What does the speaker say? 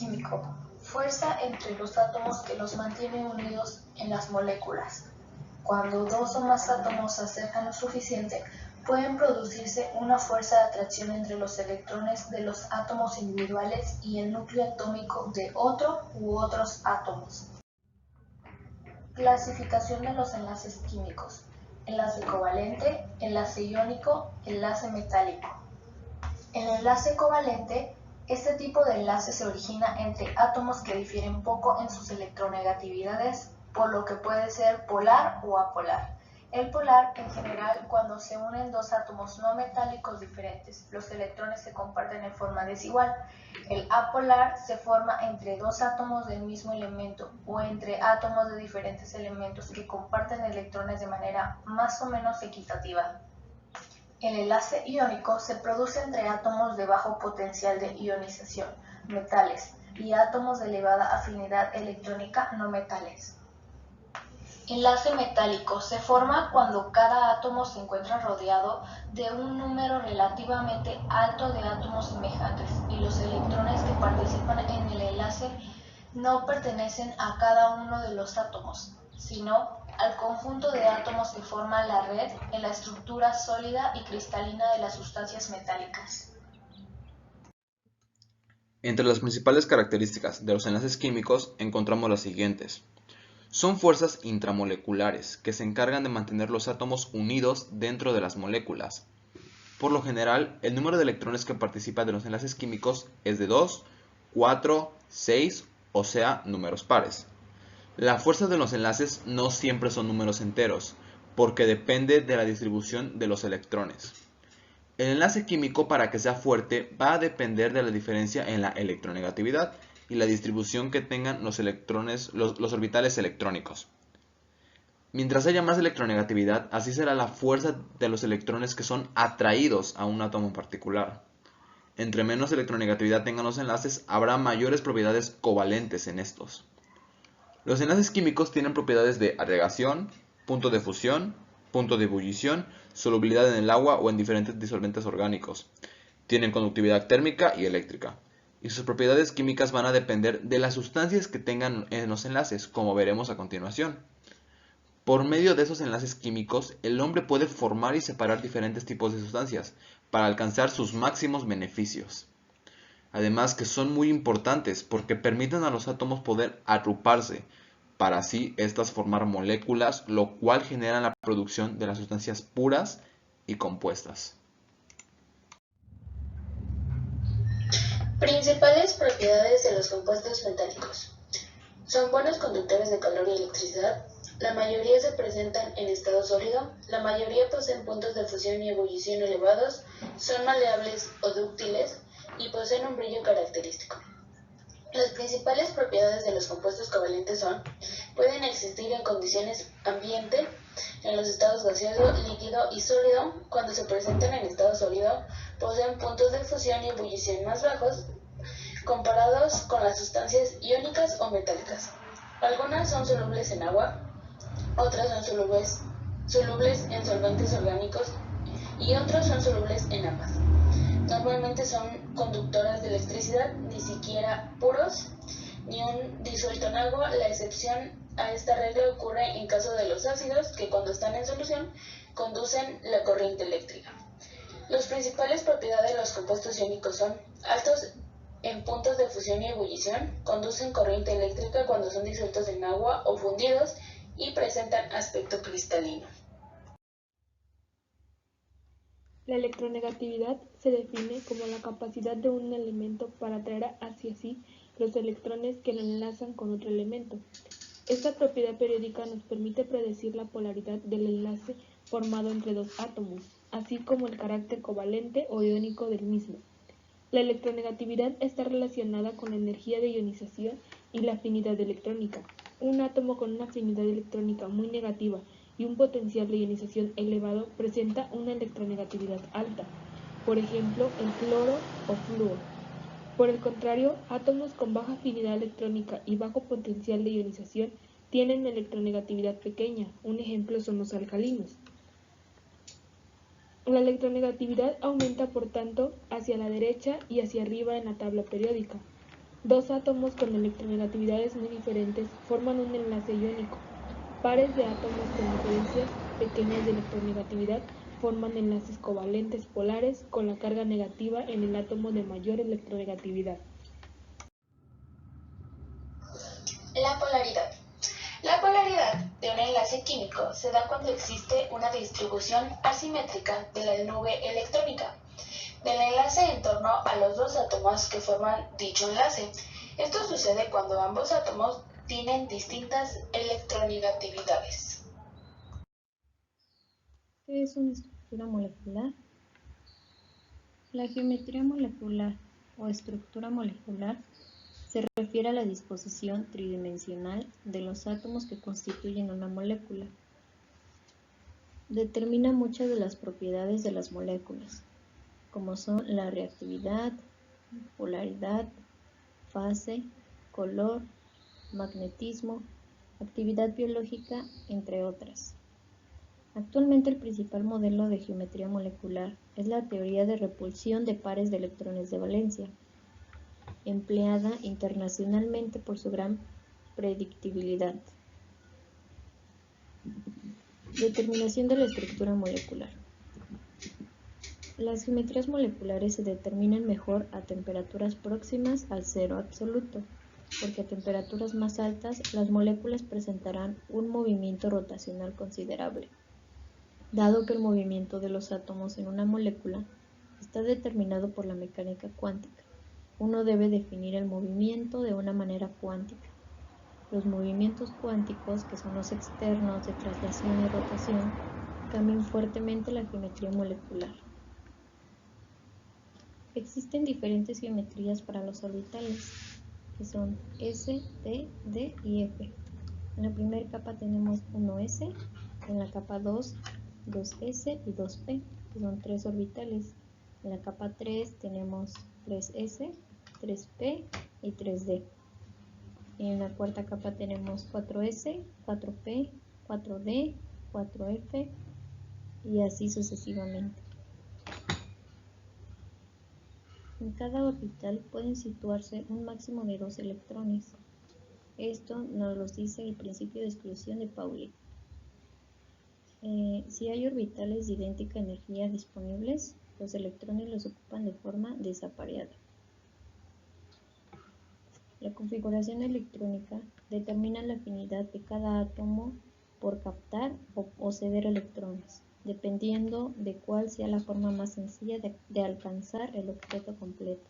químico: fuerza entre los átomos que los mantiene unidos en las moléculas. Cuando dos o más átomos se acercan lo suficiente, pueden producirse una fuerza de atracción entre los electrones de los átomos individuales y el núcleo atómico de otro u otros átomos. Clasificación de los enlaces químicos: enlace covalente, enlace iónico, enlace metálico. El enlace covalente: este tipo de enlace se origina entre átomos que difieren poco en sus electronegatividades, por lo que puede ser polar o apolar. El polar, en general, cuando se unen dos átomos no metálicos diferentes, los electrones se comparten en forma desigual. El apolar se forma entre dos átomos del mismo elemento o entre átomos de diferentes elementos que comparten electrones de manera más o menos equitativa. El enlace iónico se produce entre átomos de bajo potencial de ionización, metales, y átomos de elevada afinidad electrónica, no metales. Enlace metálico se forma cuando cada átomo se encuentra rodeado de un número relativamente alto de átomos semejantes y los electrones que participan en el enlace no pertenecen a cada uno de los átomos, sino al conjunto de átomos que forman la red en la estructura sólida y cristalina de las sustancias metálicas. Entre las principales características de los enlaces químicos encontramos las siguientes. Son fuerzas intramoleculares que se encargan de mantener los átomos unidos dentro de las moléculas. Por lo general, el número de electrones que participan de los enlaces químicos es de 2, 4, 6, o sea, números pares. La fuerza de los enlaces no siempre son números enteros, porque depende de la distribución de los electrones. El enlace químico, para que sea fuerte, va a depender de la diferencia en la electronegatividad y la distribución que tengan los orbitales electrónicos. Mientras haya más electronegatividad, así será la fuerza de los electrones que son atraídos a un átomo en particular. Entre menos electronegatividad tengan los enlaces, habrá mayores propiedades covalentes en estos. Los enlaces químicos tienen propiedades de agregación, punto de fusión, punto de ebullición, solubilidad en el agua o en diferentes disolventes orgánicos. Tienen conductividad térmica y eléctrica. Y sus propiedades químicas van a depender de las sustancias que tengan en los enlaces, como veremos a continuación. Por medio de esos enlaces químicos, el hombre puede formar y separar diferentes tipos de sustancias para alcanzar sus máximos beneficios. Además que son muy importantes porque permiten a los átomos poder agruparse, para así estas formar moléculas, lo cual genera la producción de las sustancias puras y compuestas. Principales propiedades de los compuestos metálicos. Son buenos conductores de calor y electricidad. La mayoría se presentan en estado sólido. La mayoría poseen puntos de fusión y ebullición elevados. Son maleables o dúctiles y poseen un brillo característico. Las principales propiedades de los compuestos covalentes son: pueden existir en condiciones ambiente, en los estados gaseoso, líquido y sólido. Cuando se presentan en estado sólido, poseen puntos de fusión y ebullición más bajos comparados con las sustancias iónicas o metálicas. Algunas son solubles en agua, otras son solubles en solventes orgánicos y otros son solubles en ambas. Normalmente son conductoras de electricidad, ni siquiera puros, ni un disuelto en agua. La excepción a esta regla ocurre en caso de los ácidos, que cuando están en solución conducen la corriente eléctrica. Las principales propiedades de los compuestos iónicos son: altos en puntos de fusión y ebullición, conducen corriente eléctrica cuando son disueltos en agua o fundidos y presentan aspecto cristalino. La electronegatividad se define como la capacidad de un elemento para atraer hacia sí los electrones que lo enlazan con otro elemento. Esta propiedad periódica nos permite predecir la polaridad del enlace formado entre dos átomos, así como el carácter covalente o iónico del mismo. La electronegatividad está relacionada con la energía de ionización y la afinidad electrónica. Un átomo con una afinidad electrónica muy negativa y un potencial de ionización elevado presenta una electronegatividad alta, por ejemplo el cloro o flúor. Por el contrario, átomos con baja afinidad electrónica y bajo potencial de ionización tienen electronegatividad pequeña. Un ejemplo son los alcalinos. La electronegatividad aumenta, por tanto, hacia la derecha y hacia arriba en la tabla periódica. Dos átomos con electronegatividades muy diferentes forman un enlace iónico. Pares de átomos con diferencias pequeñas de electronegatividad forman enlaces covalentes polares con la carga negativa en el átomo de mayor electronegatividad. La polaridad. La polaridad de un enlace químico se da cuando existe una distribución asimétrica de la nube electrónica del enlace en torno a los dos átomos que forman dicho enlace. Esto sucede cuando ambos átomos tienen distintas electronegatividades. ¿Qué es una estructura molecular? La geometría molecular o estructura molecular se refiere a la disposición tridimensional de los átomos que constituyen una molécula. Determina muchas de las propiedades de las moléculas, como son la reactividad, polaridad, fase, color, magnetismo, actividad biológica, entre otras. Actualmente el principal modelo de geometría molecular es la teoría de repulsión de pares de electrones de valencia, empleada internacionalmente por su gran predictibilidad. Determinación de la estructura molecular. Las geometrías moleculares se determinan mejor a temperaturas próximas al cero absoluto, porque a temperaturas más altas las moléculas presentarán un movimiento rotacional considerable. Dado que el movimiento de los átomos en una molécula está determinado por la mecánica cuántica, uno debe definir el movimiento de una manera cuántica. Los movimientos cuánticos, que son los externos de traslación y rotación, cambian fuertemente la geometría molecular. Existen diferentes geometrías para los orbitales, que son S, T, D y F. En la primera capa tenemos 1S, en la capa 2, 2S y 2P, que son 3 orbitales. En la capa 3 tenemos 3S, 3P y 3D. Y en la cuarta capa tenemos 4S, 4P, 4D, 4F y así sucesivamente. En cada orbital pueden situarse un máximo de 2 electrones. Esto nos lo dice el principio de exclusión de Pauli. Si hay orbitales de idéntica energía disponibles, los electrones los ocupan de forma desapareada. La configuración electrónica determina la afinidad de cada átomo por captar o ceder electrones, dependiendo de cuál sea la forma más sencilla de alcanzar el objeto completo.